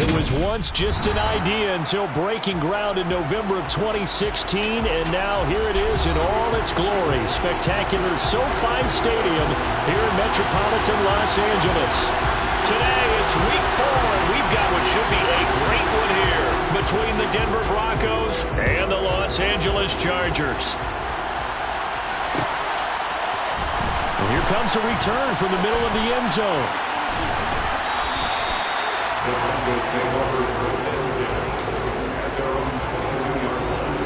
It was once just an idea until breaking ground in November of 2016, and now here it is in all its glory. Spectacular SoFi Stadium here in metropolitan Los Angeles. Today, it's week 4, and we've got what should be a great one here between the Denver Broncos and the Los Angeles Chargers. And here comes a return from the middle of the end zone. The Broncos take over first and 10 at their own 22-yard line.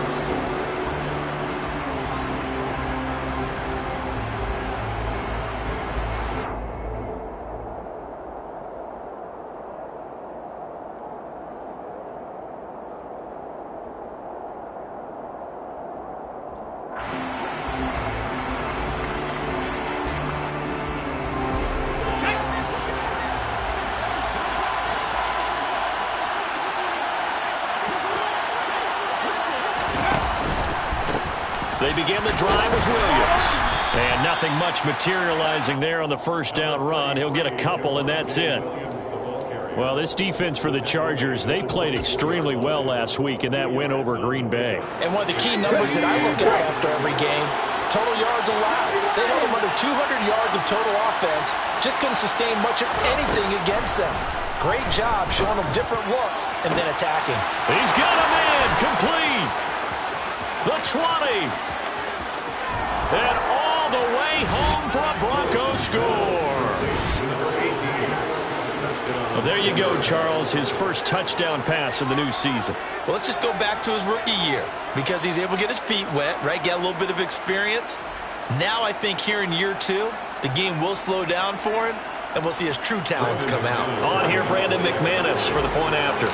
They begin the drive with Williams. And nothing much materializing there on the first down run. He'll get a couple, and that's it. Well, this defense for the Chargers, they played extremely well last week in that win over Green Bay. And one of the key numbers that I look at after every game, total yards allowed. They held them under 200 yards of total offense. Just couldn't sustain much of anything against them. Great job showing them different looks and then attacking. He's got a man complete. The 20. And all the way home for a Broncos score. Well, there you go, Charles. His first touchdown pass of the new season. Well, let's just go back to his rookie year because he's able to get his feet wet, right? Get a little bit of experience. Now I think here in year 2, the game will slow down for him, and we'll see his true talents come out. On here, Brandon McManus for the point after.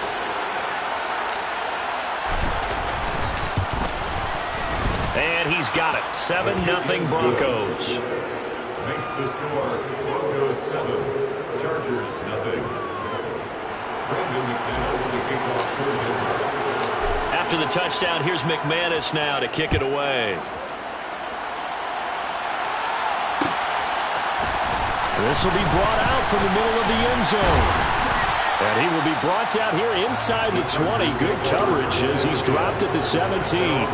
And he's got it. 7-0 Broncos. Makes the score Broncos 7, Chargers 0. Brandon McManus, the kickoff quarterback. After the touchdown, here's McManus now to kick it away. This will be brought out from the middle of the end zone. And he will be brought out here inside the 20. Good coverage as he's dropped at the 17.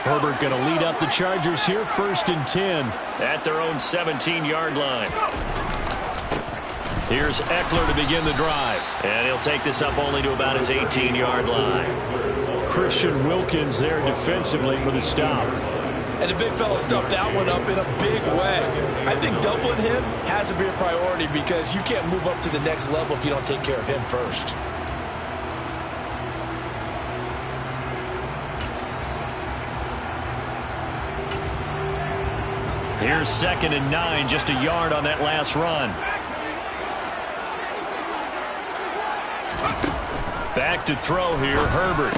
Herbert going to lead up the Chargers here, 1st and 10 at their own 17-yard line. Here's Eckler to begin the drive, and he'll take this up only to about his 18-yard line. Christian Wilkins there defensively for the stop. And the big fella stuffed that one up in a big way. I think doubling him has to be a priority because you can't move up to the next level if you don't take care of him first. Here's 2nd and 9, just a yard on that last run. Back to throw here, Herbert.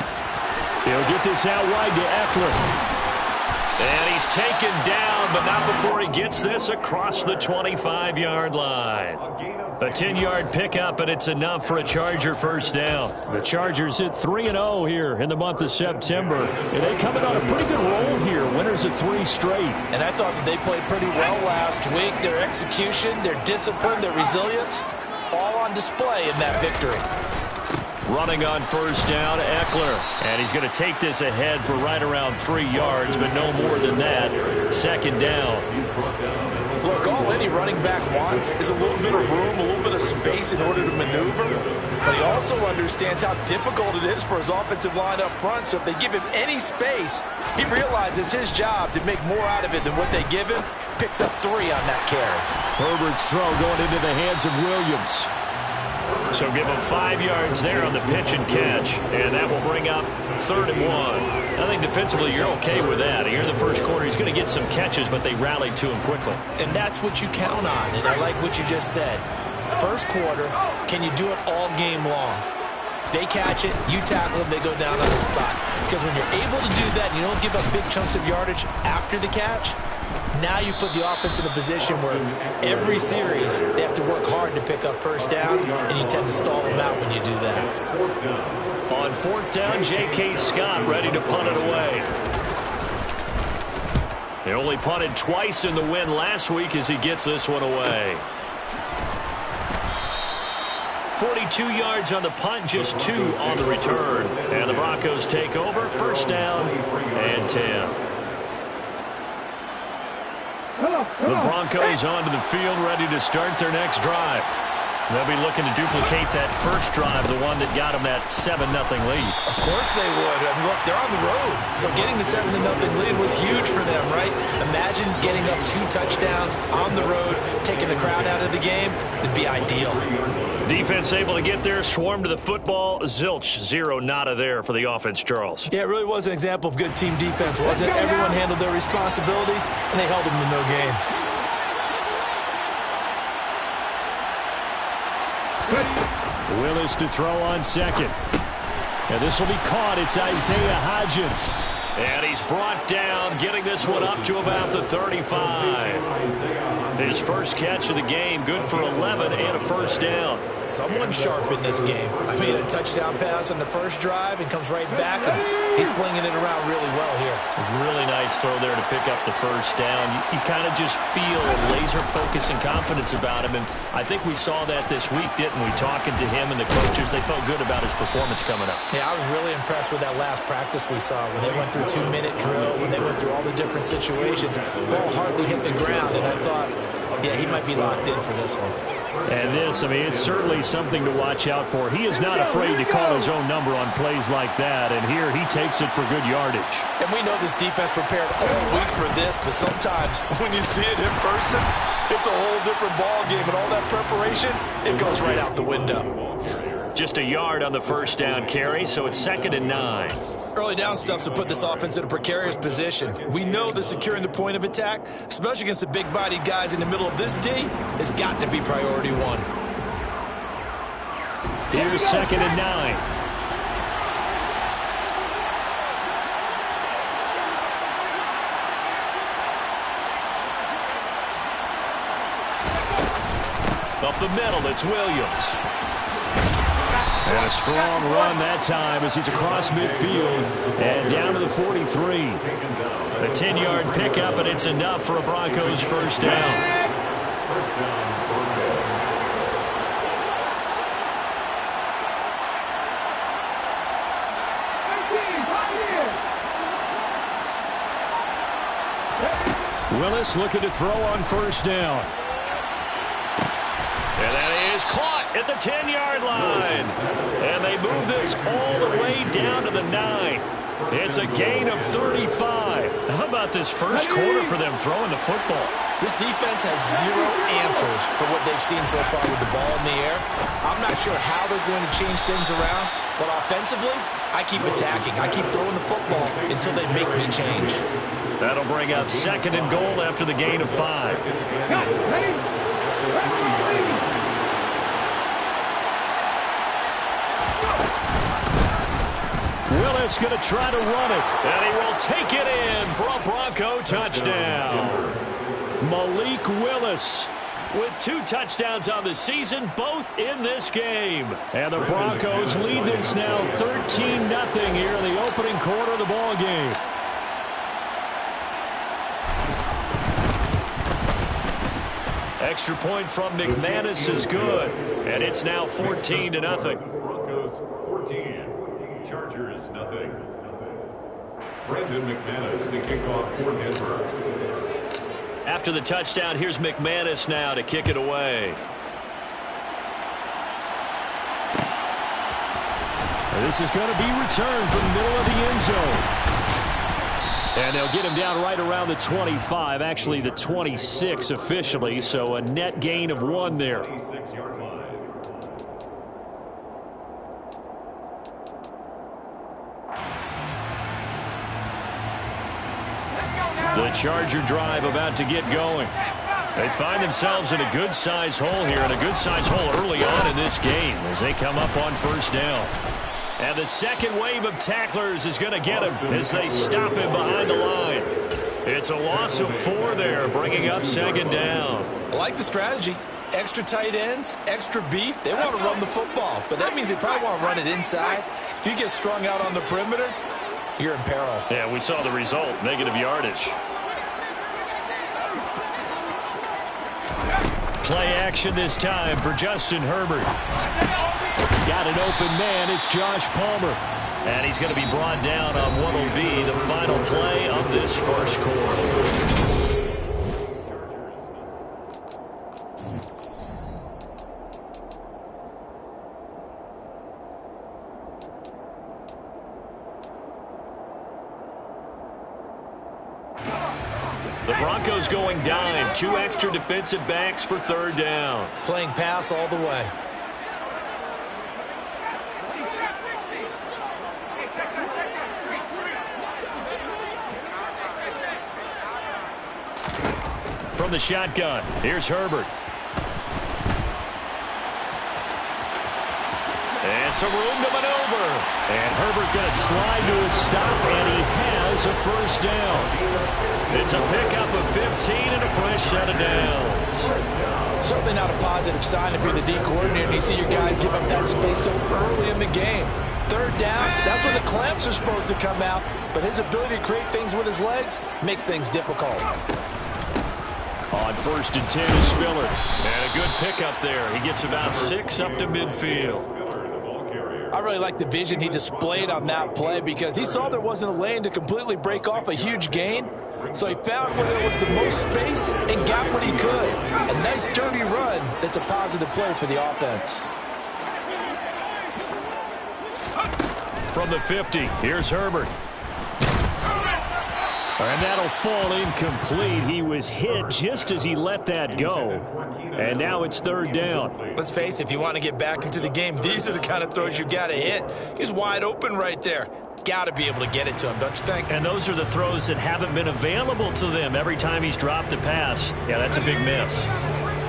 He'll get this out wide to Eckler. And he's taken down, but not before he gets this across the 25-yard line. A 10-yard pickup, and it's enough for a Charger first down. The Chargers hit 3-0 here in the month of September. And they coming on a pretty good roll here. Winners of 3 straight. And I thought that they played pretty well last week. Their execution, their discipline, their resilience, all on display in that victory. Running on first down, Eckler. And he's going to take this ahead for right around 3 yards, but no more than that. 2nd down. Look, all any running back wants is a little bit of room, a little bit of space in order to maneuver. But he also understands how difficult it is for his offensive line up front. So if they give him any space, he realizes his job to make more out of it than what they give him. Picks up 3 on that carry. Herbert's throw going into the hands of Williams. So give him 5 yards there on the pitch and catch. And that will bring up 3rd and 1. I think defensively you're okay with that. Here in the first quarter, he's going to get some catches, but they rallied to him quickly. And that's what you count on. And I like what you just said. First quarter, can you do it all game long? They catch it, you tackle them, they go down on the spot. Because when you're able to do that and you don't give up big chunks of yardage after the catch, Now you put the offense in a position where every series they have to work hard to pick up first downs, and you tend to stall them out when you do that. On fourth down, J.K. Scott ready to punt it away. He only punted twice in the win last week as he gets this one away. 42 yards on the punt, just 2 on the return. And the Broncos take over, first down and 10. The Broncos onto the field, ready to start their next drive. They'll be looking to duplicate that first drive, the one that got them that 7-0 lead. Of course they would. I mean, look, they're on the road, so getting the 7-0 lead was huge for them, right? Imagine getting up 2 touchdowns on the road, taking the crowd out of the game. It'd be ideal. Defense able to get there, swarm to the football. Zilch, 0, nada there for the offense, Charles. Yeah, it really was an example of good team defense, wasn't it? Everyone handled their responsibilities, and they held them to no gain. Willis to throw on second. And this will be caught. It's Isaiah Hodgins. And he's brought down, getting this one up to about the 35. His first catch of the game, good for 11 and a first down. Someone sharp in this game. I mean, a touchdown pass on the first drive and comes right back, and he's flinging it around really well here. Really nice throw there to pick up the first down. You kind of just feel laser focus and confidence about him, and I think we saw that this week, didn't we? Talking to him and the coaches, they felt good about his performance coming up. Yeah, I was really impressed with that last practice we saw when they went through 2-minute drill, when they went through all the different situations. Ball hardly hit the ground, and I thought, yeah, he might be locked in for this one. And this, I mean, it's certainly something to watch out for. He is not afraid to call his own number on plays like that, and here he takes it for good yardage. And we know this defense prepared all week for this, but sometimes when you see it in person, it's a whole different ball game, and all that preparation, it goes right out the window. Just a yard on the first down carry, so it's 2nd and 9. Early down stuff to put this offense in a precarious position. We know that securing the point of attack, especially against the big-bodied guys in the middle of this D, has got to be priority 1. Here's 2nd and 9. Up the middle, it's Williams. And a strong run that time as he's across midfield and down to the 43. A 10-yard pickup, and it's enough for a Broncos first down. Willis looking to throw on first down. And that is caught at the 10-yard line. And they move this all the way down to the 9. It's a gain of 35. How about this first quarter for them throwing the football? This defense has 0 answers for what they've seen so far with the ball in the air. I'm not sure how they're going to change things around, but offensively, I keep attacking. I keep throwing the football until they make me change. That'll bring up 2nd and goal after the gain of 5. Willis going to try to run it, and he will take it in for a Bronco touchdown. Malik Willis with 2 touchdowns on the season, both in this game. And the Broncos lead this now 13-0 here in the opening quarter of the ball game. Extra point from McManus is good, and it's now 14-0. Broncos 14, Chargers 0. Brandon McManus to kick off for Denver. After the touchdown, here's McManus now to kick it away. And this is going to be returned from the middle of the end zone. And they'll get him down right around the 25, actually the 26 officially, so a net gain of 1 there. The Charger drive about to get going. They find themselves in a good-sized hole here, and a good-sized hole early on in this game as they come up on first down. And the second wave of tacklers is going to get him as they stop him behind the line. It's a loss of 4 there, bringing up second down. I like the strategy. Extra tight ends, extra beef. They want to run the football, but that means they probably want to run it inside. If you get strung out on the perimeter, you're in peril. Yeah, we saw the result, negative yardage. Play action this time for Justin Herbert. Got an open man. It's Josh Palmer. And he's going to be brought down on what will be the final play of this first quarter. The Broncos going dime. 2 extra defensive backs for third down. Playing pass all the way. From the shotgun, here's Herbert. And some room to maneuver. And Herbert going to slide to a stop, and he has a first down. It's a pickup of 15 and a fresh set of downs. Certainly not a positive sign if you're the D coordinator and you see your guys give up that space so early in the game. Third down, that's when the clamps are supposed to come out, but his ability to create things with his legs makes things difficult. On 1st and 10 is Spiller. And a good pickup there. He gets about 6 up to midfield. I really like the vision he displayed on that play because he saw there wasn't a lane to completely break off a huge gain. So he found where there was the most space and got what he could. A nice dirty run that's a positive play for the offense. From the 50, here's Herbert. And that'll fall incomplete. He was hit just as he let that go. And now it's third down. Let's face it, if you want to get back into the game, these are the kind of throws you got to hit. He's wide open right there. Got to be able to get it to him, don't you think? And those are the throws that haven't been available to them every time he's dropped a pass. Yeah, that's a big miss.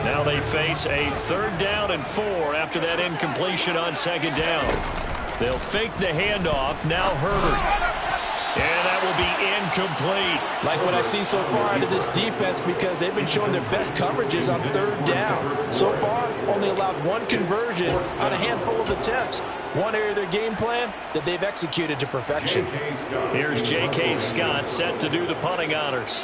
Now they face a 3rd down and 4 after that incompletion on 2nd down. They'll fake the handoff. Now Herbert. And that will be incomplete. Like what I see so far out of this defense because they've been showing their best coverages on 3rd down. So far, only allowed 1 conversion on a handful of attempts. One area of their game plan that they've executed to perfection. Here's J.K. Scott set to do the punting honors.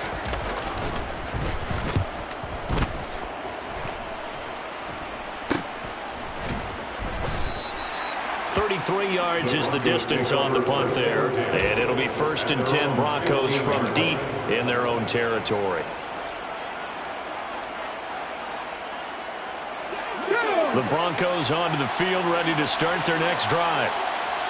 .33 yards is the distance on the punt there. And it'll be 1st and 10 Broncos from deep in their own territory. The Broncos onto the field, ready to start their next drive.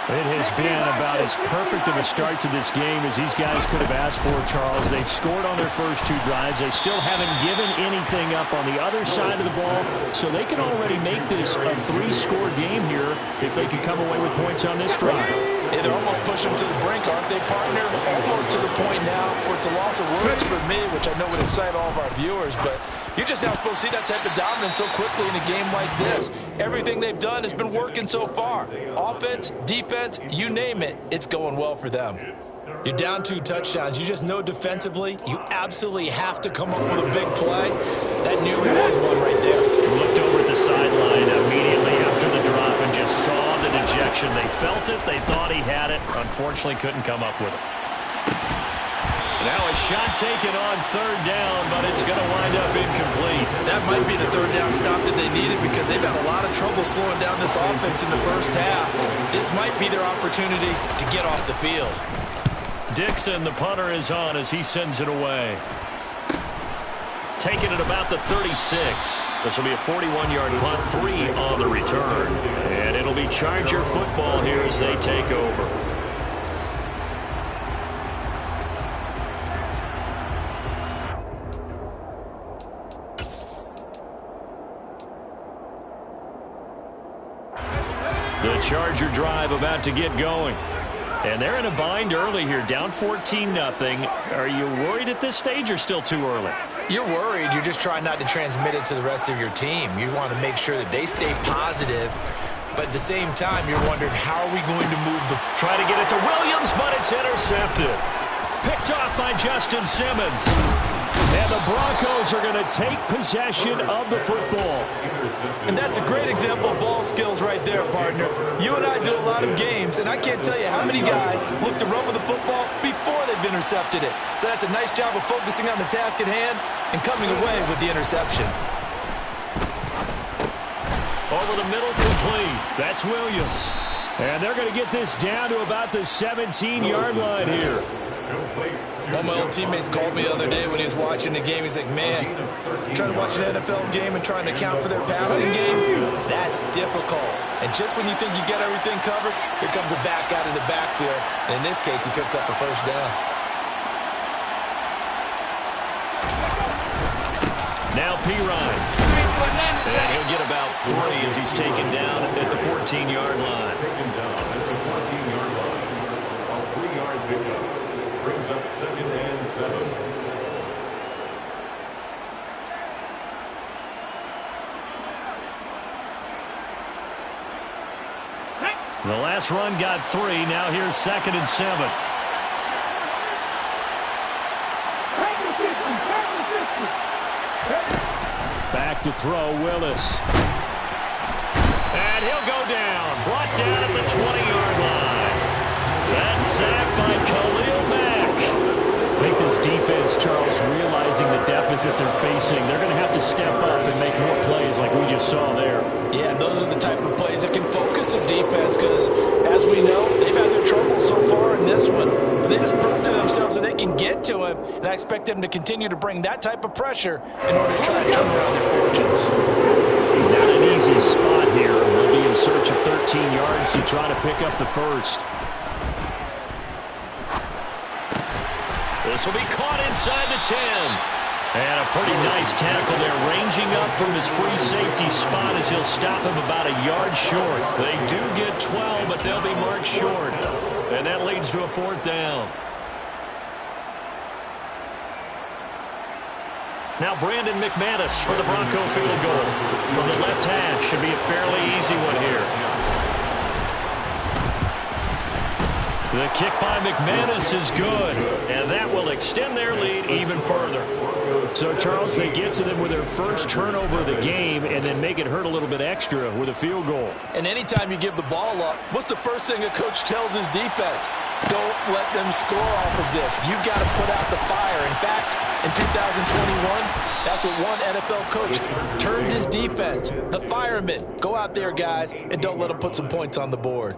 It has been about as perfect of a start to this game as these guys could have asked for, Charles. They've scored on their first 2 drives. They still haven't given anything up on the other side of the ball, so they can already make this a 3-score game here if they can come away with points on this drive. Yeah, they're almost pushing them to the brink, aren't they, partner? Almost to the point now where it's a loss of words for me, which I know would excite all of our viewers, but you're just now supposed to see that type of dominance so quickly in a game like this. Everything they've done has been working so far. Offense, defense, you name it, it's going well for them. You're down 2 touchdowns. You just know defensively you absolutely have to come up with a big play. That nearly was one right there. Looked over at the sideline immediately after the drop and just saw the dejection. They felt it. They thought he had it. Unfortunately, couldn't come up with it. Now a shot taken on 3rd down, but it's going to wind up incomplete. That might be the 3rd down stop that they needed because they've had a lot of trouble slowing down this offense in the first half. This might be their opportunity to get off the field. Dixon, the punter, is on as he sends it away. Taking it about the 36. This will be a 41-yard punt, 3 on the return. And it'll be Charger football here as they take over. The Charger drive about to get going. And they're in a bind early here, down 14-0. Are you worried at this stage or still too early? You're worried. You're just trying not to transmit it to the rest of your team. You want to make sure that they stay positive. But at the same time, you're wondering, how are we going to move the... Try to get it to Williams, but it's intercepted. picked off by Justin Simmons. And the Broncos are going to take possession of the football. And that's a great example of ball skills right there, partner. You and I do a lot of games, and I can't tell you how many guys look to run with the football before they've intercepted it. So that's a nice job of focusing on the task at hand and coming away with the interception. Over the middle, complete. That's Williams. And they're going to get this down to about the 17-yard line here. One of my old teammates called me the other day when he was watching the game. He's like, man, trying to watch an NFL game and trying to account for their passing game, that's difficult. And just when you think you get everything covered, here comes a back out of the backfield. And in this case, he picks up a first down. Now Pirine. And he'll get about 3 as he's taken down at the 14-yard line. Taken down at the 14-yard line. A 3-yard pickup brings up 2nd and 7. The last run got 3. Now here's 2nd and 7. Back to throw, Willis. And he'll go down. Brought down at the 20-yard line. That's sacked by Khalil Mack. I think this defense, Charles, realizing the deficit they're facing, they're going to have to step up and make more plays like we just saw there. Yeah, those are the type of plays that can focus a defense because, as we know, they've had their trouble so far in this one. But they just proved to themselves that they can get to him, and I expect them to continue to bring that type of pressure in order to try to turn around their fortunes. Not an easy spot here. We'll be in search of 13 yards to try to pick up the first. This will be caught inside the 10. And a pretty nice tackle there, ranging up from his free safety spot as he'll stop him about a yard short. They do get 12, but they'll be marked short. And that leads to a 4th down. Now Brandon McManus for the Bronco field goal. From the left hash, should be a fairly easy one here. The kick by McManus is good, and that will extend their lead even further. So, Charles, they get to them with their first turnover of the game and then make it hurt a little bit extra with a field goal. And anytime you give the ball up, what's the first thing a coach tells his defense? Don't let them score off of this. You've got to put out the fire. In fact, in 2021, that's what one NFL coach turned his defense. The firemen. Go out there, guys, and don't let them put some points on the board.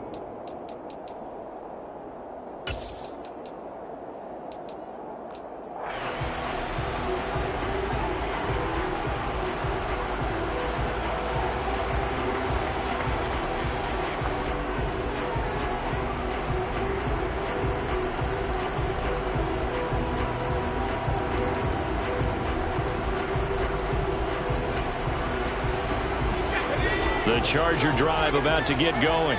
The Charger drive about to get going.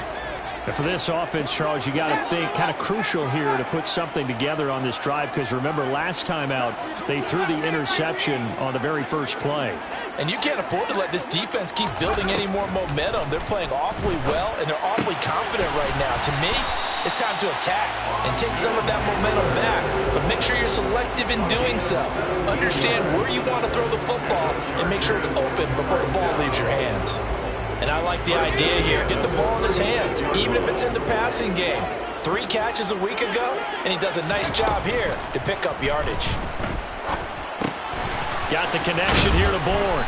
And for this offense, Charles, you got to think kind of crucial here to put something together on this drive because remember last time out they threw the interception on the very first play. And you can't afford to let this defense keep building any more momentum. They're playing awfully well and they're awfully confident right now. To me, it's time to attack and take some of that momentum back. But make sure you're selective in doing so. Understand where you want to throw the football and make sure it's open before the ball leaves your hands. And I like the idea here. Get the ball in his hands, even if it's in the passing game. 3 catches a week ago, and he does a nice job here to pick up yardage. Got the connection here to Bourne.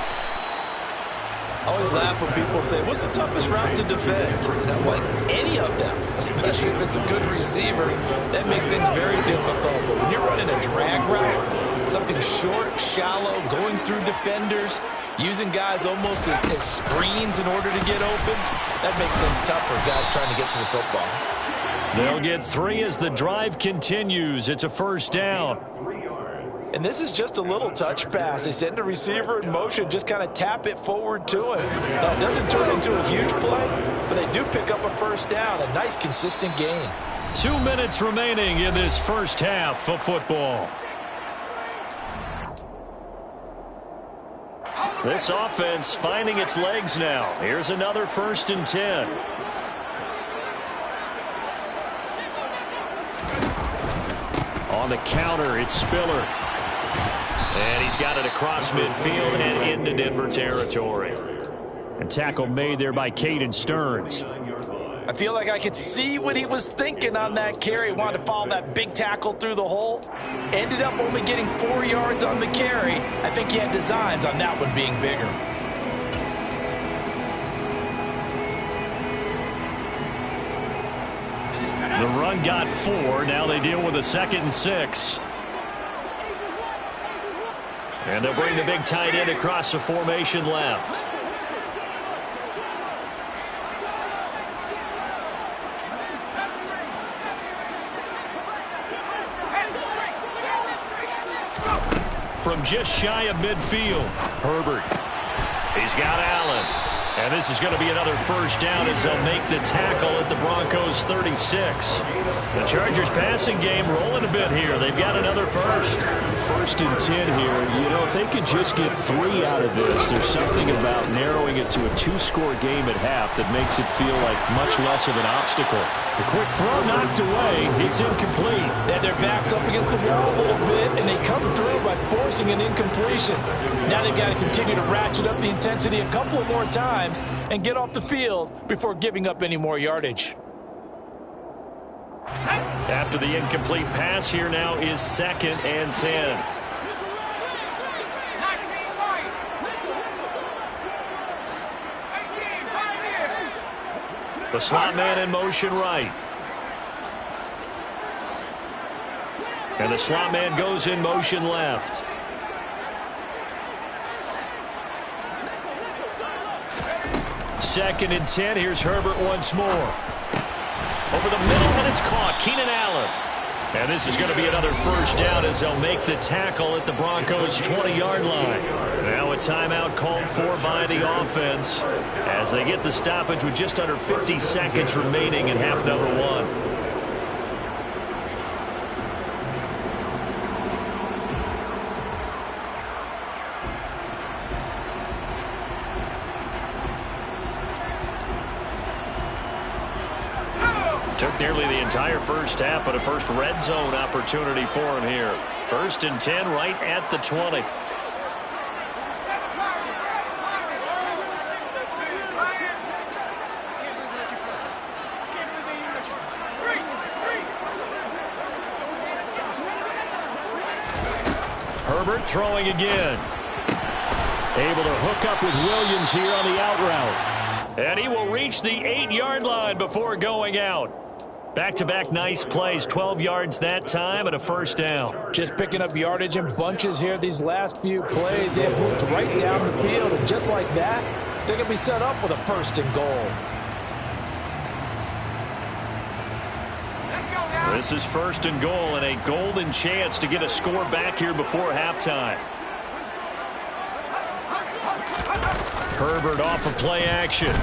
I always laugh when people say, what's the toughest route to defend? And I'm like, any of them, especially if it's a good receiver. That makes things very difficult. But when you're running a drag route, something short, shallow, going through defenders, using guys almost as screens in order to get open, that makes things tough for guys trying to get to the football. They'll get 3 as the drive continues. It's a first down. And this is just a little touch pass. They send the receiver in motion, just kind of tap it forward to him. Now, it doesn't turn into a huge play, but they do pick up a first down. A nice, consistent gain. 2 minutes remaining in this first half of football. This offense finding its legs now. Here's another 1st and 10. On on the counter. It's Spiller. And he's got it across midfield and into Denver territory. A tackle made there by Caden Stearns. I feel like I could see what he was thinking on that carry. Wanted to follow that big tackle through the hole. Ended up only getting 4 yards on the carry. I think he had designs on that one being bigger. The run got 4. Now they deal with a 2nd and 6. And they'll bring the big tight end across the formation left. From just shy of midfield, Herbert. He's got Allen. And this is going to be another first down as they'll make the tackle at the Broncos' 36. The Chargers passing game rolling a bit here. They've got another first. 1st and 10 here. You know, if they could just get 3 out of this, there's something about narrowing it to a 2-score game at half that makes it feel like much less of an obstacle. The quick throw knocked away. It's incomplete. And their backs up against the wall a little bit, and they come through by forcing an incompletion. Now they've got to continue to ratchet up the intensity a couple of more times and get off the field before giving up any more yardage. After the incomplete pass, here now is 2nd and 10. The slot man in motion right. And the slot man goes in motion left. Second and 10. Here's Herbert once more. Over the middle, and it's caught. Keenan Allen. And this is going to be another first down as they'll make the tackle at the Broncos' 20-yard line. Now a timeout called for by the offense as they get the stoppage with just under 50 seconds remaining in half number 1. Took nearly the entire first half, but a first red zone opportunity for him here. 1st and 10 right at the 20. Herbert throwing again. Able to hook up with Williams here on the out route. And he will reach the 8-yard line before going out. Back-to-back nice plays, 12 yards that time and a first down. Just picking up yardage in bunches here these last few plays. They have moved right down the field, and just like that, they're going to be set up with a 1st and goal. This is 1st and goal and a golden chance to get a score back here before halftime. Herbert off of play action.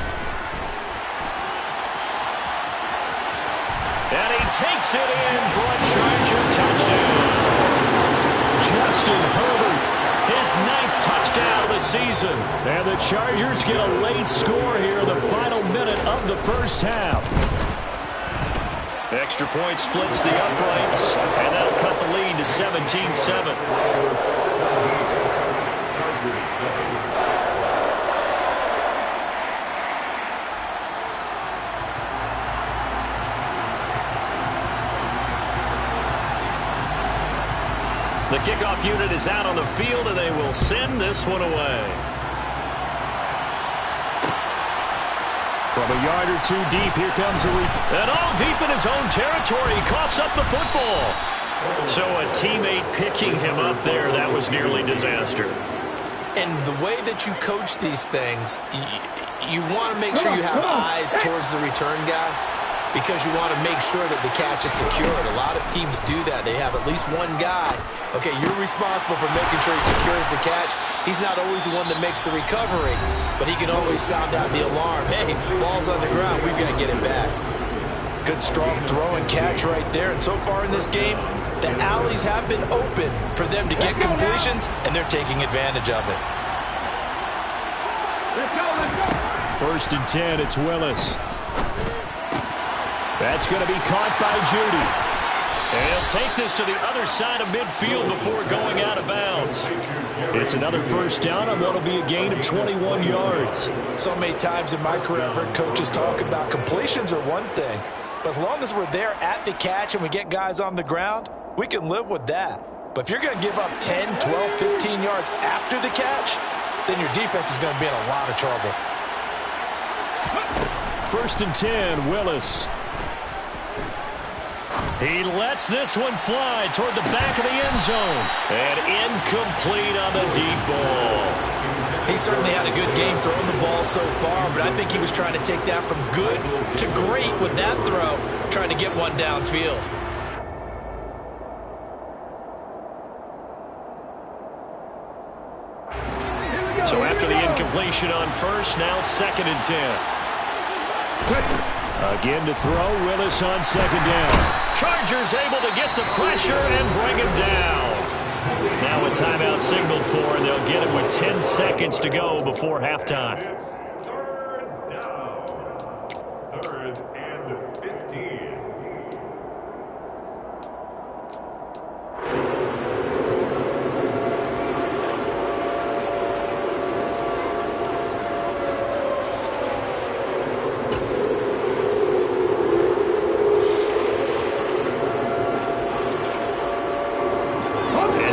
And he takes it in for a Charger touchdown. Justin Herbert, his 9th touchdown of the season. And the Chargers get a late score here in the final minute of the first half. Extra point splits the uprights, and that'll cut the lead to 17-7. The kickoff unit is out on the field, and they will send this one away. From a yard or two deep, here comes and all deep in his own territory. He coughs up the football. So a teammate picking him up there, that was nearly disaster. And the way that you coach these things, you want to make sure you have eyes towards the return guy, because you want to make sure that the catch is secured. A lot of teams do that. They have at least one guy. Okay, you're responsible for making sure he secures the catch. He's not always the one that makes the recovery, but he can always sound out the alarm. Hey, ball's on the ground. We've got to get it back. Good, strong throw and catch right there. And so far in this game, the alleys have been open for them to get completions, and they're taking advantage of it. 1st and 10, it's Willis. That's going to be caught by Judy. And he'll take this to the other side of midfield before going out of bounds. It's another first down on what will be a gain of 21 yards. So many times in my career, I've heard coaches talk about completions are one thing, but as long as we're there at the catch and we get guys on the ground, we can live with that. But if you're going to give up 10, 12, 15 yards after the catch, then your defense is going to be in a lot of trouble. 1st and 10, Willis. He lets this one fly toward the back of the end zone. And incomplete on the deep ball. He certainly had a good game throwing the ball so far, but I think he was trying to take that from good to great with that throw, trying to get one downfield. So after the incompletion on first, now 2nd and 10. Again to throw, Willis on 2nd down. Chargers able to get the pressure and bring him down. Now a timeout signaled for, and they'll get it with 10 seconds to go before halftime. It's 3rd down. 3rd and 15.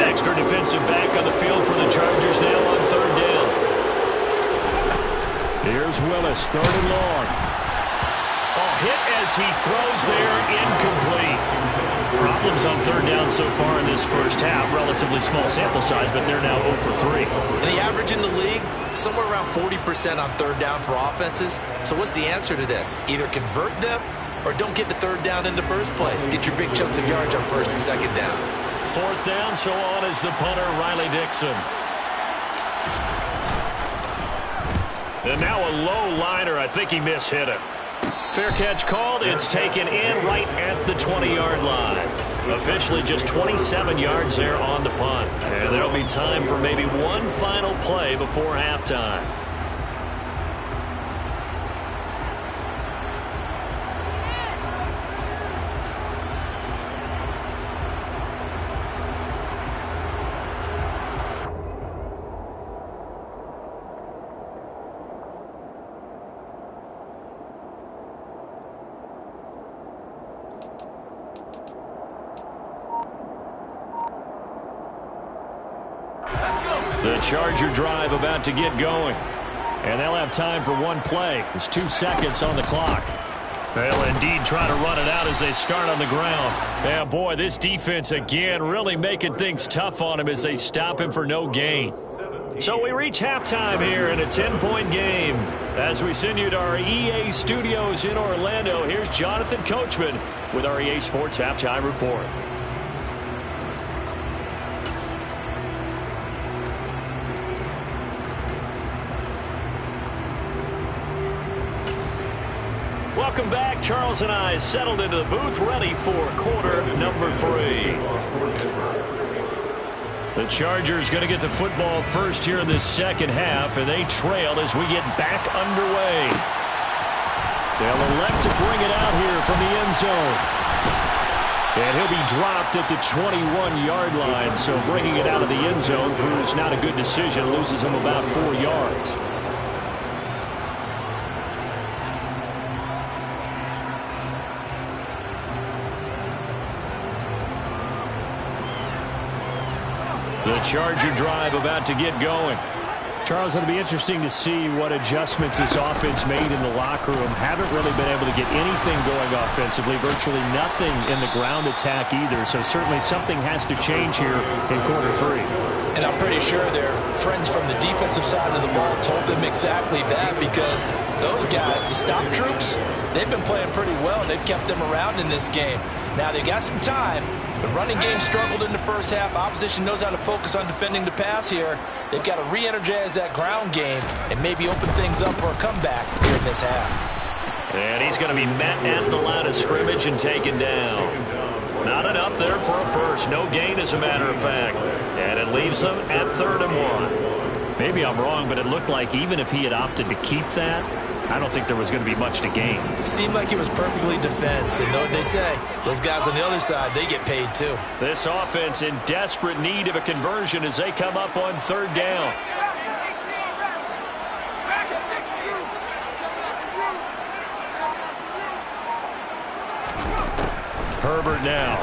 Extra defensive back on the field for the Chargers now on 3rd down. Here's Willis, 3rd and long. Hit as he throws there, incomplete. Problems on 3rd down so far in this first half. Relatively small sample size, but they're now 0 for 3. And the average in the league, somewhere around 40% on 3rd down for offenses. So what's the answer to this? Either convert them or don't get to 3rd down in the first place. Get your big chunks of yards on 1st and 2nd down. 4th down, so on is the punter, Riley Dixon. And now a low liner. I think he mishit it. Fair catch called. It's taken in right at the 20-yard line. Officially just 27 yards there on the punt. And there'll be time for maybe one final play before halftime. The Charger drive about to get going. And they'll have time for one play. There's 2 seconds on the clock. They'll indeed try to run it out as they start on the ground. Yeah, boy, this defense again really making things tough on him as they stop him for no gain. So we reach halftime here in a 10-point game. As we send you to our EA studios in Orlando, here's Jonathan Coachman with our EA Sports Halftime Report. Welcome back. Charles and I settled into the booth, ready for quarter number 3. The Chargers going to get the football first here in this second half, and they trail as we get back underway. They'll elect to bring it out here from the end zone. And he'll be dropped at the 21-yard line, so bringing it out of the end zone proves not a good decision, loses him about 4 yards. The Charger drive about to get going. Charles, it'll be interesting to see what adjustments this offense made in the locker room. Haven't really been able to get anything going offensively, virtually nothing in the ground attack either. So certainly something has to change here in quarter 3. And I'm pretty sure their friends from the defensive side of the ball told them exactly that, because those guys, the stop troops, they've been playing pretty well. They've kept them around in this game. Now they got some time. The running game struggled in the first half. Opposition knows how to focus on defending the pass here. They've got to re-energize that ground game and maybe open things up for a comeback here in this half. And he's going to be met at the line of scrimmage and taken down. Not enough there for a first. No gain, as a matter of fact. And it leaves them at 3rd and 1. Maybe I'm wrong, but it looked like even if he had opted to keep that, I don't think there was going to be much to gain. Seemed like it was perfectly defense. And you know what they say, those guys on the other side, they get paid too. This offense in desperate need of a conversion as they come up on third down. Herbert now.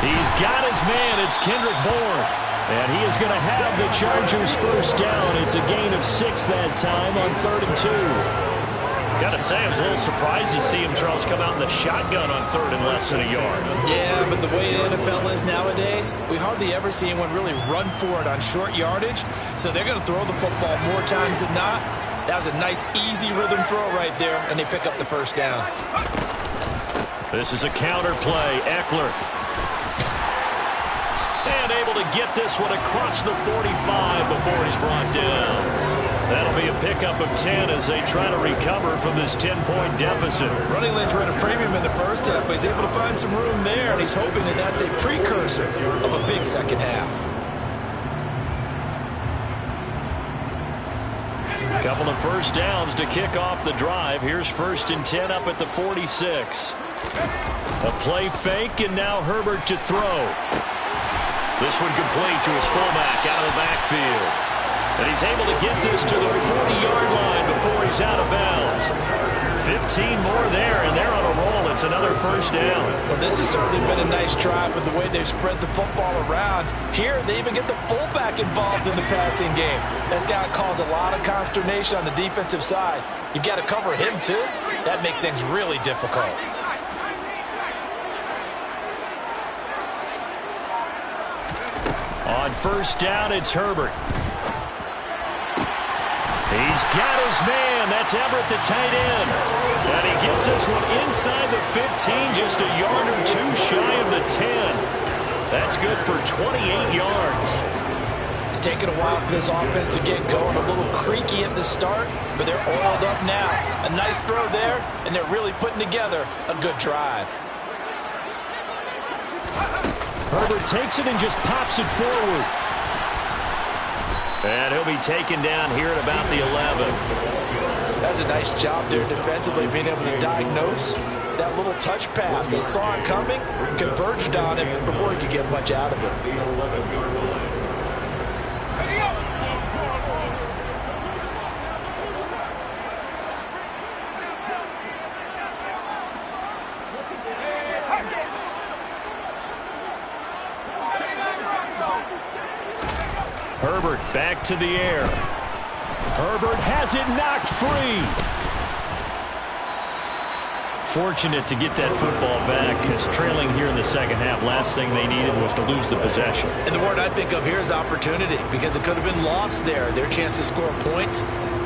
He's got his man. It's Kendrick Bourne. And he is going to have the Chargers first down. It's a gain of 6 that time on 3rd and 2. Got to say, I was a little surprised to see him, Charles, come out in the shotgun on 3rd and less than a yard. Yeah, but the way the NFL is nowadays, we hardly ever see anyone really run for it on short yardage. So they're going to throw the football more times than not. That was a nice, easy rhythm throw right there, and they pick up the first down. This is a counter play. Eckler. And able to get this one across the 45 before he's brought down. That'll be a pickup of 10 as they try to recover from this 10-point deficit. Running lanes were at a premium in the first half, but he's able to find some room there, and he's hoping that that's a precursor of a big second half. Couple of first downs to kick off the drive. Here's 1st and 10 up at the 46. A play fake, and now Herbert to throw. This one complete to his fullback out of the backfield. And he's able to get this to the 40-yard line before he's out of bounds. 15 more there, and they're on a roll. It's another first down. Well, this has certainly been a nice drive with the way they've spread the football around. Here, they even get the fullback involved in the passing game. That's got to cause a lot of consternation on the defensive side. You've got to cover him, too. That makes things really difficult. On first down, it's Herbert. He's got his man. That's Everett, the tight end. And he gets this one inside the 15, just a yard or two shy of the 10. That's good for 28 yards. It's taken a while for this offense to get going. A little creaky at the start, but they're oiled up now. A nice throw there, and they're really putting together a good drive. Herbert takes it and just pops it forward. And he'll be taken down here at about the 11. That's a nice job there defensively, being able to diagnose that little touch pass. They saw it coming, converged on it before he could get much out of it. The 11-yard line. Herbert back to the air. Herbert has it knocked free. Fortunate to get that football back, because trailing here in the second half, last thing they needed was to lose the possession. And the word I think of here is opportunity, because it could have been lost there, their chance to score points.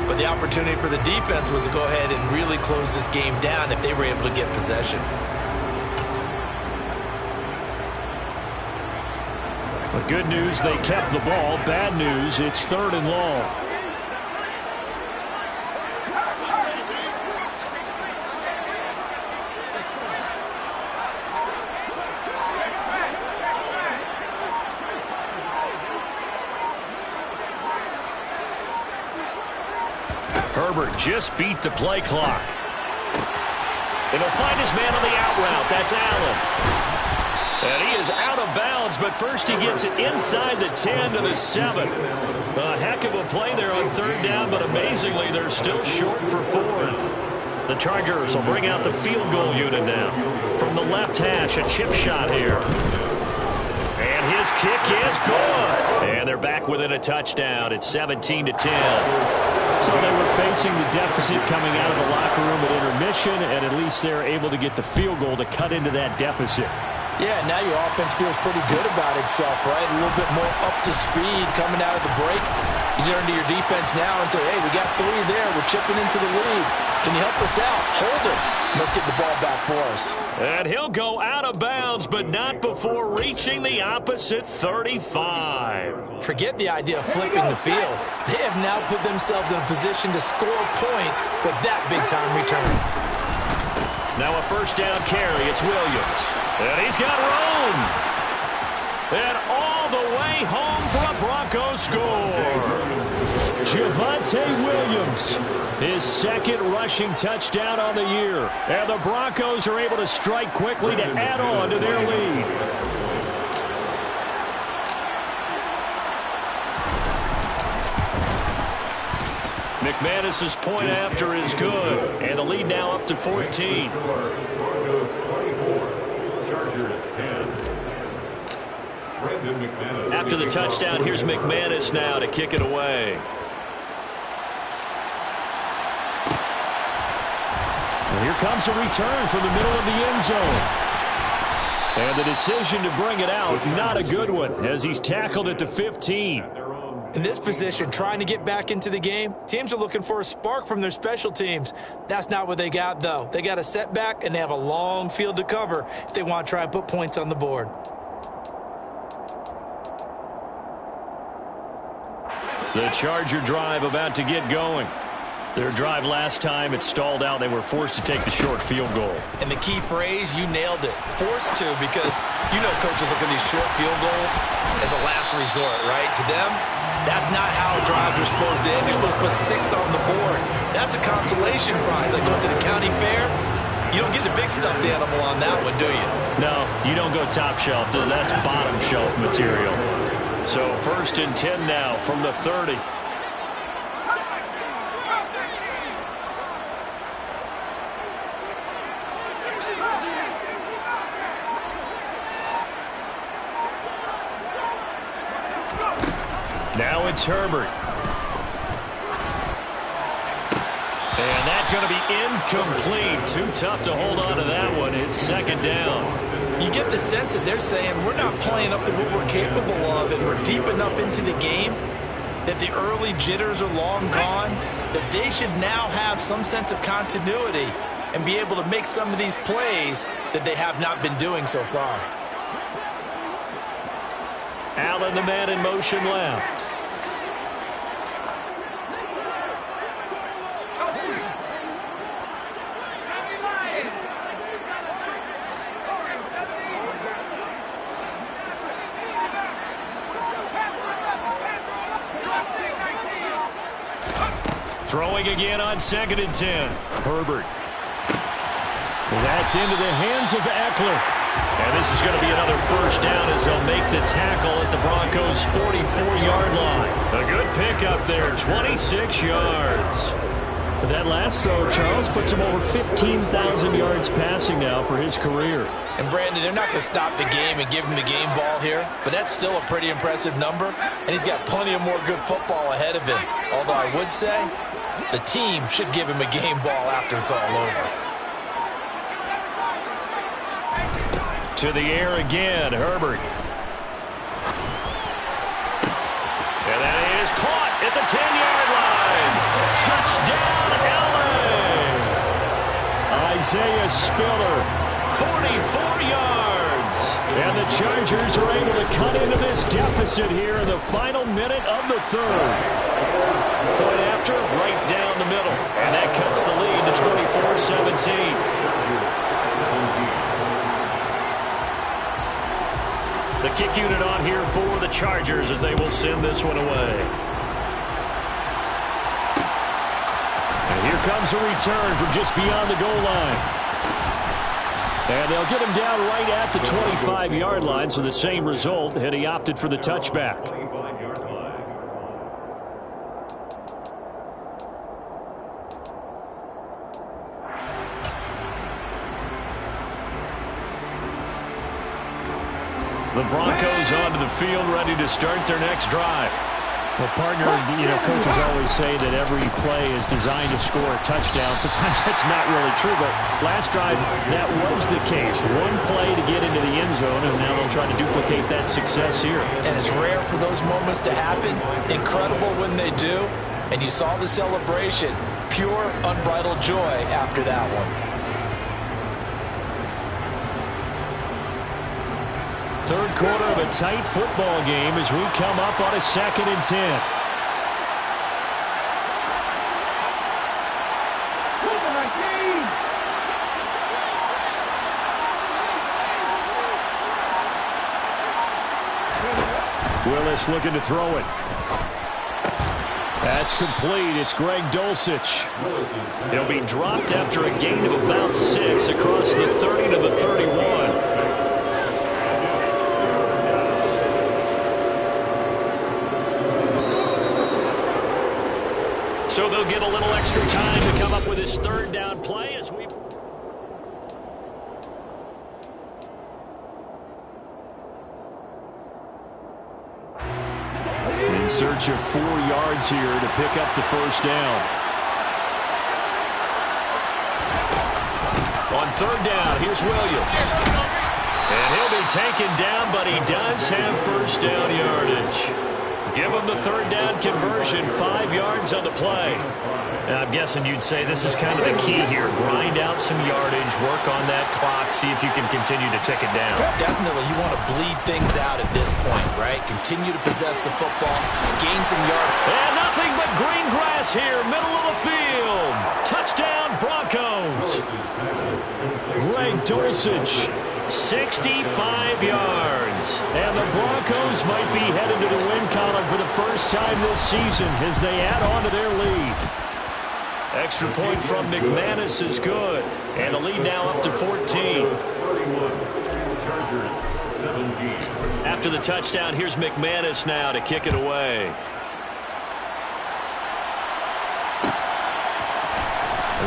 But the opportunity for the defense was to go ahead and really close this game down if they were able to get possession. But good news, they kept the ball. Bad news, it's 3rd and long. Herbert just beat the play clock. And he'll find his man on the out route. That's Allen. And he is out of bounds, but first he gets it inside the 10 to the 7. A heck of a play there on 3rd down, but amazingly, they're still short for 4th. The Chargers will bring out the field goal unit now. From the left hash, a chip shot here. And his kick is good. And they're back within a touchdown. It's 17 to 10. So they were facing the deficit coming out of the locker room at intermission, and at least they're able to get the field goal to cut into that deficit. Yeah, now your offense feels pretty good about itself, right? A little bit more up to speed coming out of the break. You turn to your defense now and say, hey, we got 3 there. We're chipping into the lead. Can you help us out? Hold it. Let's get the ball back for us. And he'll go out of bounds, but not before reaching the opposite 35. Forget the idea of flipping the field. They have now put themselves in a position to score points with that big-time return. Now a first down carry. It's Williams. And he's got room. And all the way home for a Broncos score. Javonte Williams. His second rushing touchdown on the year. And the Broncos are able to strike quickly to add on to their lead. McManus's point after is good. And the lead now up to 14. Broncos 24, Chargers 10. After the touchdown, here's McManus now to kick it away. And here comes a return from the middle of the end zone. And the decision to bring it out, not a good one, as he's tackled at the 15. In this position, trying to get back into the game, teams are looking for a spark from their special teams. That's not what they got, though. They got a setback, and they have a long field to cover if they want to try and put points on the board. The Charger drive about to get going. Their drive last time, it stalled out. They were forced to take the short field goal. And the key phrase, you nailed it. Forced to, because you know coaches look at these short field goals as a last resort, right? To them, that's not how drives are supposed to end. You're supposed to put 6 on the board. That's a consolation prize. Like going to the county fair, you don't get the big stuffed animal on that one, do you? No, you don't go top shelf. That's bottom shelf material. So 1st and 10 now from the 30. Now it's Herbert. And that's going to be incomplete. Too tough to hold on to that one. It's 2nd down. You get the sense that they're saying we're not playing up to what we're capable of, and we're deep enough into the game that the early jitters are long gone, that they should now have some sense of continuity and be able to make some of these plays that they have not been doing so far. Allen, the man in motion left. Throwing again on 2nd and 10. Herbert. That's into the hands of Eckler. And this is going to be another 1st down as they'll make the tackle at the Broncos' 44-yard line. A good pickup there, 26 yards. That last throw, Charles, puts him over 15,000 yards passing now for his career. And, Brandon, they're not going to stop the game and give him the game ball here, but that's still a pretty impressive number, and he's got plenty of more good football ahead of him. Although I would say the team should give him a game ball after it's all over. To the air again, Herbert. And that is caught at the 10-yard line. Touchdown, LA. Isaiah Spiller, 44 yards. And the Chargers are able to cut into this deficit here in the final minute of the 3rd. Point after, right down the middle. And that cuts the lead to 24-17. The kick unit on here for the Chargers as they will send this one away. And here comes a return from just beyond the goal line. And they'll get him down right at the 25-yard line, so the same result, and he opted for the touchback. The Broncos onto the field, ready to start their next drive. Well, partner, coaches always say that every play is designed to score a touchdown. Sometimes that's not really true, but last drive, that was the case. One play to get into the end zone, and now they'll try to duplicate that success here. And it's rare for those moments to happen. Incredible when they do. And you saw the celebration. Pure, unbridled joy after that one. Third quarter of a tight football game as we come up on a 2nd and 10. Willis looking to throw it. That's complete. It's Greg Dulcich. He'll be dropped after a gain of about 6 across the 30 to the 31. So they'll get a little extra time to come up with his third down play as we... In search of 4 yards here to pick up the first down. On third down, here's Williams. And he'll be taken down, but he does have first down yardage. Give him the third down conversion, 5 yards on the play. And I'm guessing you'd say this is kind of the key here. Grind out some yardage, work on that clock, see if you can continue to tick it down. Definitely, you want to bleed things out at this point, right? Continue to possess the football, gain some yardage. And nothing but green grass here, middle of the field. Touchdown, Broncos. Greg Dulcich, 65 yards. And the Broncos might be headed to the win column for the first time this season as they add on to their lead. Extra point from McManus is good. And the lead now up to 14. 31. Chargers 17. After the touchdown, here's McManus now to kick it away.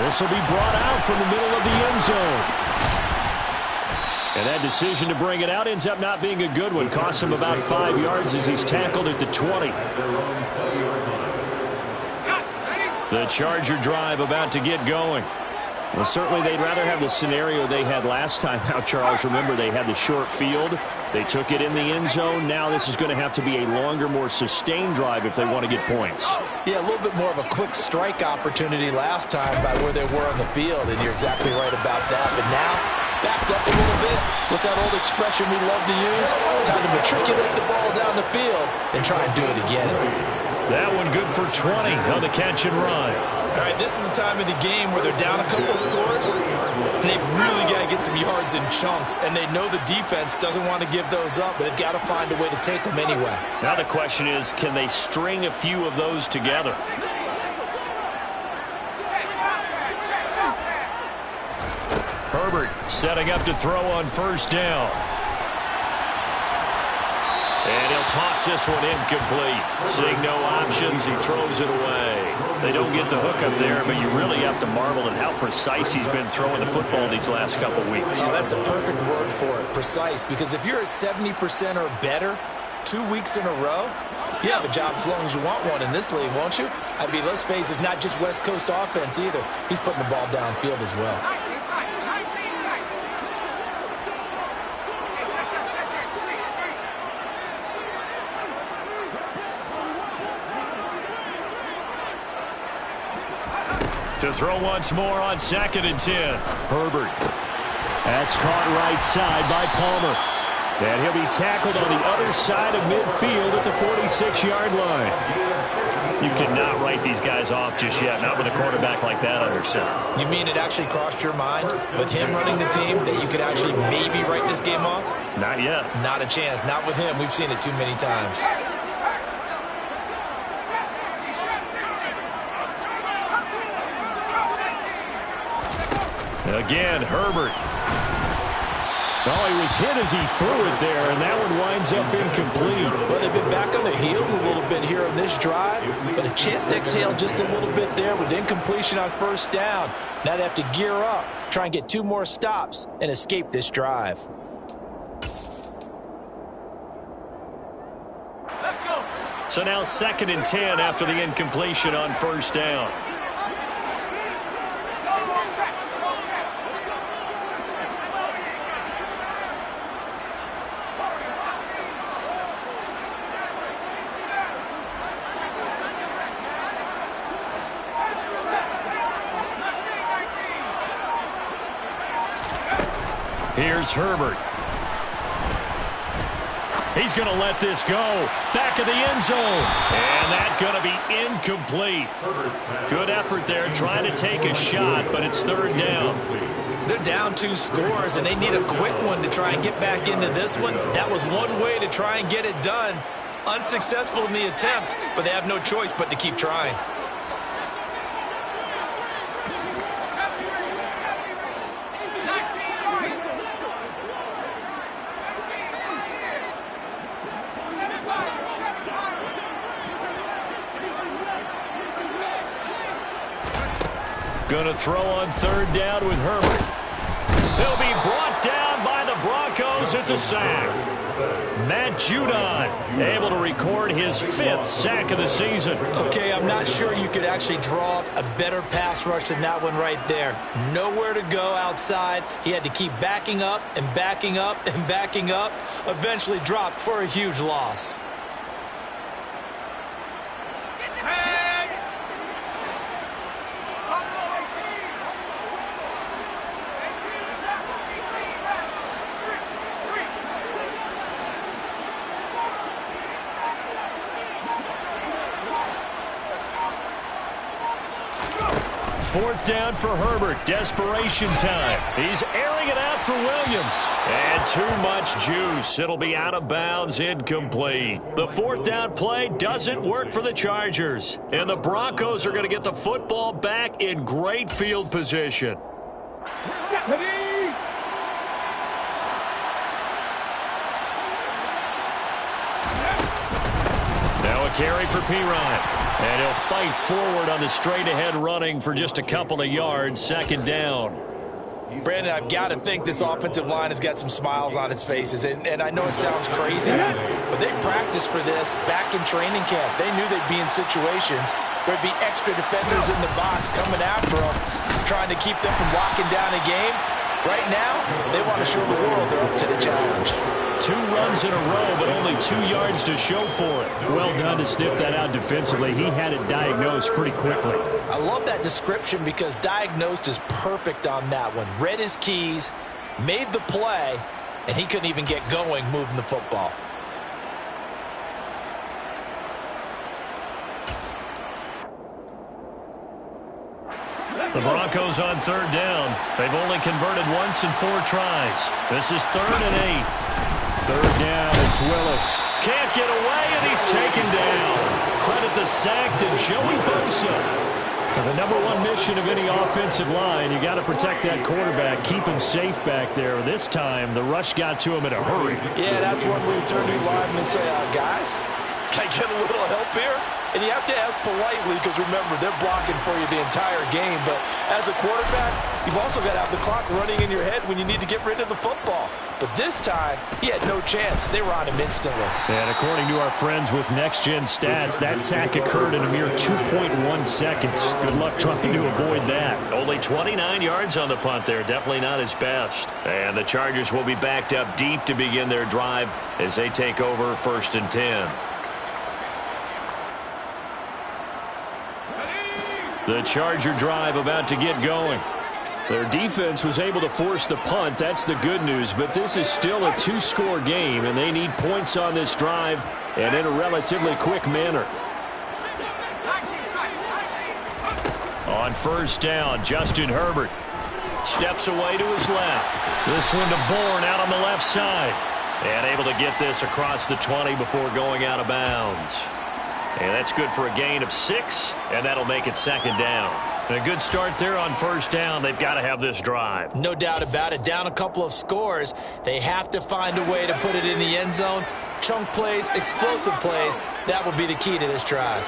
This will be brought out from the middle of the end zone. And that decision to bring it out ends up not being a good one. Costs him about 5 yards as he's tackled at the 20. The Charger drive about to get going. Well, certainly they'd rather have the scenario they had last time out, Charles. Remember, they had the short field. They took it in the end zone. Now this is going to have to be a longer, more sustained drive if they want to get points. Yeah, a little bit more of a quick strike opportunity last time by where they were on the field, and you're exactly right about that. But now, backed up a little bit. What's that old expression we love to use? Time to matriculate the ball down the field and try and do it again. That one good for 20 on the catch and run. All right, this is the time of the game where they're down a couple of scores, and they've really got to get some yards in chunks, and they know the defense doesn't want to give those up, but they've got to find a way to take them anyway. Now the question is, can they string a few of those together? Herbert setting up to throw on first down. And he'll toss this one incomplete. Seeing no options, he throws it away. They don't get the hook up there, but you really have to marvel at how precise he's been throwing the football these last couple weeks. Oh, that's the perfect word for it, precise, because if you're at 70% or better 2 weeks in a row, you have a job as long as you want one in this league, won't you? I mean, let's face it, it's not just West Coast offense either. He's putting the ball downfield as well. To throw once more on 2nd and 10. Herbert. That's caught right side by Palmer. And he'll be tackled on the other side of midfield at the 46-yard line. You cannot write these guys off just yet, not with a quarterback like that under center. You mean it actually crossed your mind with him running the team that you could actually maybe write this game off? Not yet. Not a chance. Not with him. We've seen it too many times. Again, Herbert. Oh, he was hit as he threw it there, and that one winds up incomplete. Well, they've been back on their heels a little bit here on this drive, but a chance to exhale just a little bit there with incompletion on first down. Now they have to gear up, try and get 2 more stops, and escape this drive. Let's go. So now 2nd and 10 after the incompletion on first down. Here's Herbert. He's going to let this go. Back of the end zone. And that's going to be incomplete. Good effort there trying to take a shot, but it's 3rd down. They're down 2 scores, and they need a quick one to try and get back into this one. That was one way to try and get it done. Unsuccessful in the attempt, but they have no choice but to keep trying. Going to throw on third down with Herbert. He'll be brought down by the Broncos. It's a sack. Matt Judon able to record his 5th sack of the season. Okay, I'm not sure you could actually draw up a better pass rush than that one right there. Nowhere to go outside. He had to keep backing up and backing up and backing up. Eventually dropped for a huge loss. Fourth down for Herbert. Desperation time. He's airing it out for Williams. And too much juice. It'll be out of bounds, incomplete. The fourth down play doesn't work for the Chargers. And the Broncos are going to get the football back in great field position. Now a carry for Pirine. And he'll fight forward on the straight-ahead running for just a couple of yards. Second down. Brandon, I've got to think this offensive line has got some smiles on its faces. And I know it sounds crazy, but they practiced for this back in training camp. They knew they'd be in situations. There'd be extra defenders in the box coming after them, trying to keep them from locking down a game. Right now, they want to show the world they're up to the challenge. 2 runs in a row, but only 2 yards to show for it. Well done to sniff that out defensively. He had it diagnosed pretty quickly. I love that description because diagnosed is perfect on that one. Read his keys, made the play, and he couldn't even get going moving the football. The Broncos on third down. They've only converted once in 4 tries. This is 3rd and 8. Third down, it's Willis. Can't get away, and he's taken down. Credit the sack to Joey Bosa. The number one mission of any offensive line, you got to protect that quarterback, keep him safe back there. This time, the rush got to him in a hurry. Yeah, that's when we turn to your lineman and say, guys, can I get a little help here? And you have to ask politely because, remember, they're blocking for you the entire game. But as a quarterback, you've also got to have the clock running in your head when you need to get rid of the football. But this time, he had no chance. They were on him instantly. And according to our friends with Next Gen Stats, that sack occurred in a mere 2.1 seconds. Good luck trying to avoid that. Only 29 yards on the punt there. Definitely not his best. And the Chargers will be backed up deep to begin their drive as they take over 1st and 10. The Charger drive about to get going. Their defense was able to force the punt. That's the good news. But this is still a 2-score game, and they need points on this drive and in a relatively quick manner. On first down, Justin Herbert steps away to his left. This one to Bourne out on the left side. And able to get this across the 20 before going out of bounds. And that's good for a gain of 6, and that'll make it 2nd down. And a good start there on first down. They've got to have this drive. No doubt about it. Down a couple of scores. They have to find a way to put it in the end zone. Chunk plays, explosive plays. That will be the key to this drive.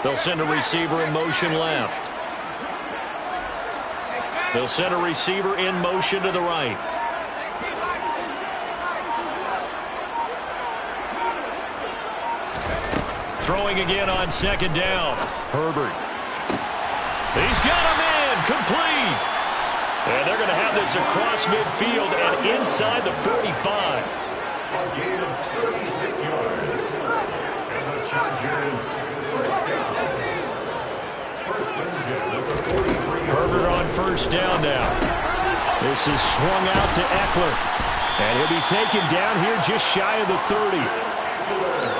They'll send a receiver in motion left. They'll send a receiver in motion to the right. Throwing again on 2nd down. Herbert. He's got a man. Complete. And they're going to have this across midfield and inside the 45. A gain of 36 yards. And the Chargers first down. 1st and 10 at the 43. Herbert on first down now. This is swung out to Eckler. And he'll be taken down here just shy of the 30.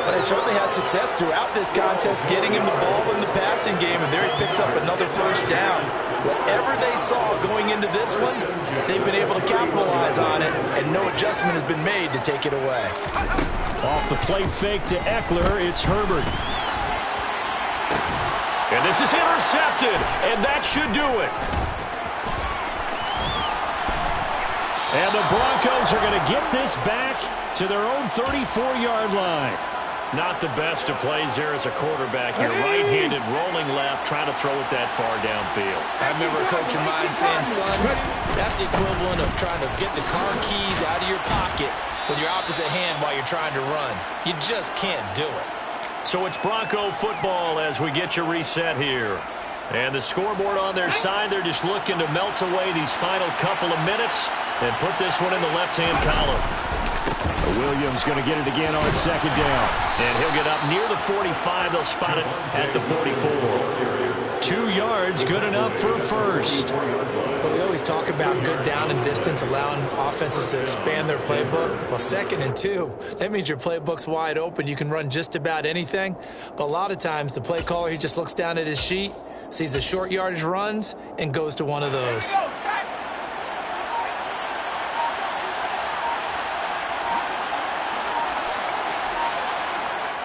But they certainly had success throughout this contest, getting him the ball in the passing game, and there he picks up another first down. Whatever they saw going into this one, they've been able to capitalize on it, and no adjustment has been made to take it away. Off the play fake to Eckler, it's Herbert. And this is intercepted, and that should do it. And the Broncos are going to get this back to their own 34-yard line. Not the best of plays there as a quarterback. You're right-handed, rolling left, trying to throw it that far downfield. I remember a coach of mine saying, son, that's the equivalent of trying to get the car keys out of your pocket with your opposite hand while you're trying to run. You just can't do it. So it's Bronco football as we get you reset here. And the scoreboard on their side, they're just looking to melt away these final couple of minutes and put this one in the left-hand column. Williams going to get it again on second down. And he'll get up near the 45. They'll spot it at the 44. 2 yards, good enough for a first. But we always talk about good down and distance, allowing offenses to expand their playbook. Well, 2nd and 2, that means your playbook's wide open. You can run just about anything. But a lot of times, the play caller, he just looks down at his sheet, sees the short yardage runs, and goes to one of those.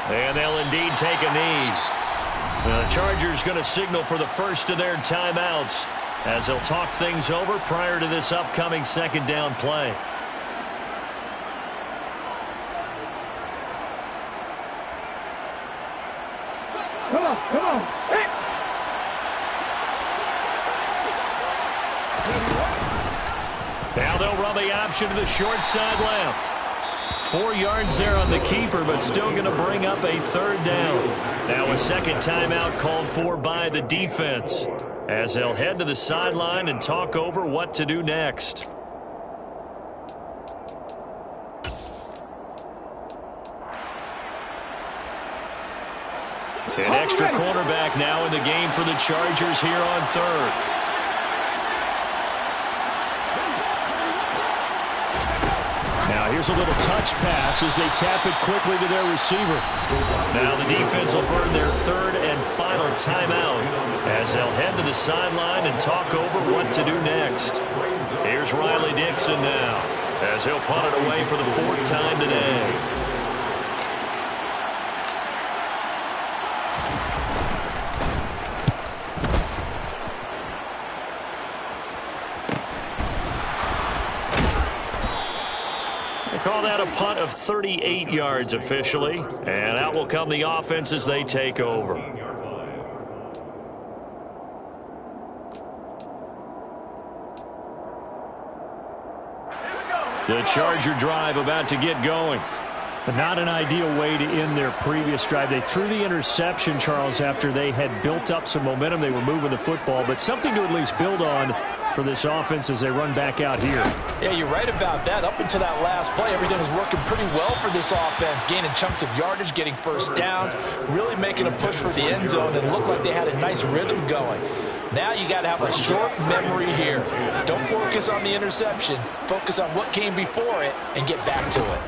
And they'll indeed take a knee. The Chargers going to signal for the first of their timeouts as they'll talk things over prior to this upcoming second down play. Come on. Hey. Now they'll run the option to the short side left. 4 yards there on the keeper, but still going to bring up a third down. Now a second timeout called for by the defense as they'll head to the sideline and talk over what to do next. An extra cornerback now in the game for the Chargers here on third. Now here's a little touch pass as they tap it quickly to their receiver. Now the defense will burn their third and final timeout as they'll head to the sideline and talk over what to do next. Here's Riley Dixon now as he'll punt it away for the 4th time today. Call that a punt of 38 yards officially. And out will come the offense as they take over. The Charger drive about to get going. But not an ideal way to end their previous drive. They threw the interception, Charles, after they had built up some momentum. They were moving the football, but something to at least build on for this offense as they run back out here. Yeah, you're right about that. Up until that last play, everything was working pretty well for this offense, gaining chunks of yardage, getting first downs, really making a push for the end zone, and looked like they had a nice rhythm going. Now you got to have a short memory here. Don't focus on the interception. Focus on what came before it and get back to it.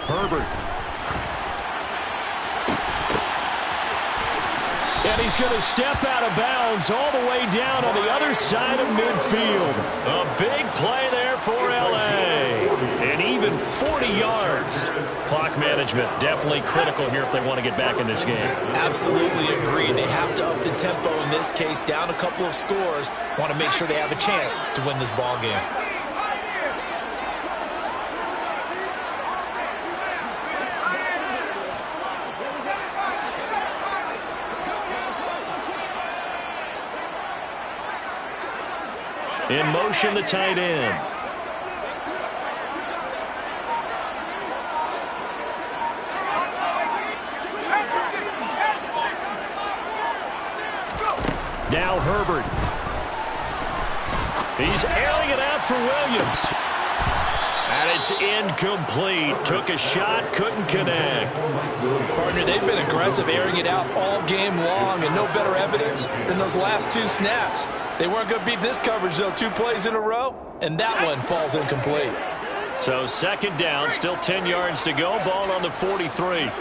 Herbert. And he's going to step out of bounds all the way down on the other side of midfield. A big play there for L.A. And even 40 yards. Clock management definitely critical here if they want to get back in this game. Absolutely agreed. They have to up the tempo in this case, down a couple of scores. Want to make sure they have a chance to win this ball game. In motion, the tight end. Now Herbert. He's airing it out for Williams. And it's incomplete. Took a shot, couldn't connect. Partner, they've been aggressive, airing it out all game long, and no better evidence than those last 2 snaps. They weren't going to beat this coverage, though, 2 plays in a row, and that one falls incomplete. So second down, still 10 yards to go. Ball on the 43.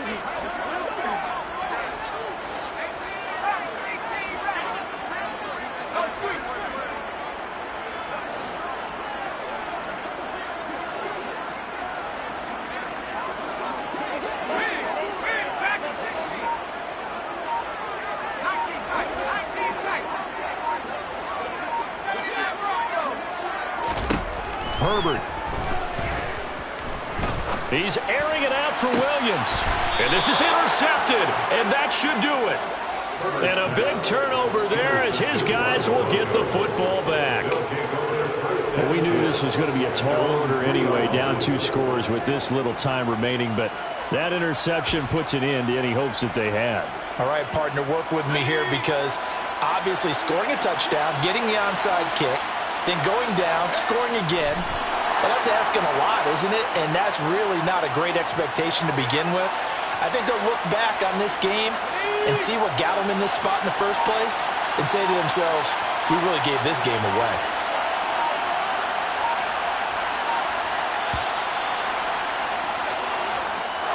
Herbert. He's airing it out for Williams. And this is intercepted, and that should do it. And a big turnover there as his guys will get the football back. And we knew this was going to be a tall order anyway, down 2 scores with this little time remaining, but that interception puts an end to any hopes that they had. All right, partner, work with me here because obviously scoring a touchdown, getting the onside kick, then going down, scoring again. Well, that's asking a lot, isn't it? And that's really not a great expectation to begin with. I think they'll look back on this game and see what got them in this spot in the first place and say to themselves, we really gave this game away.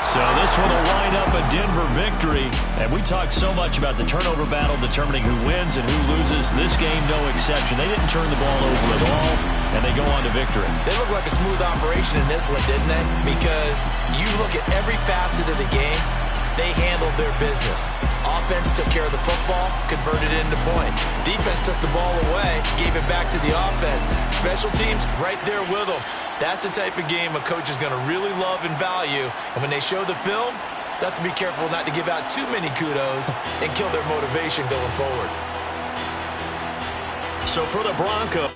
So this one will wind up a Denver victory. And we talked so much about the turnover battle determining who wins and who loses. This game, no exception. They didn't turn the ball over at all, and they go on to victory. They look like a smooth operation in this one, didn't they? Because you look at every facet of the game, they handled their business. Offense took care of the football, converted it into points. Defense took the ball away, gave it back to the offense. Special teams right there with them. That's the type of game a coach is going to really love and value. And when they show the film, they have to be careful not to give out too many kudos and kill their motivation going forward. So for the Broncos.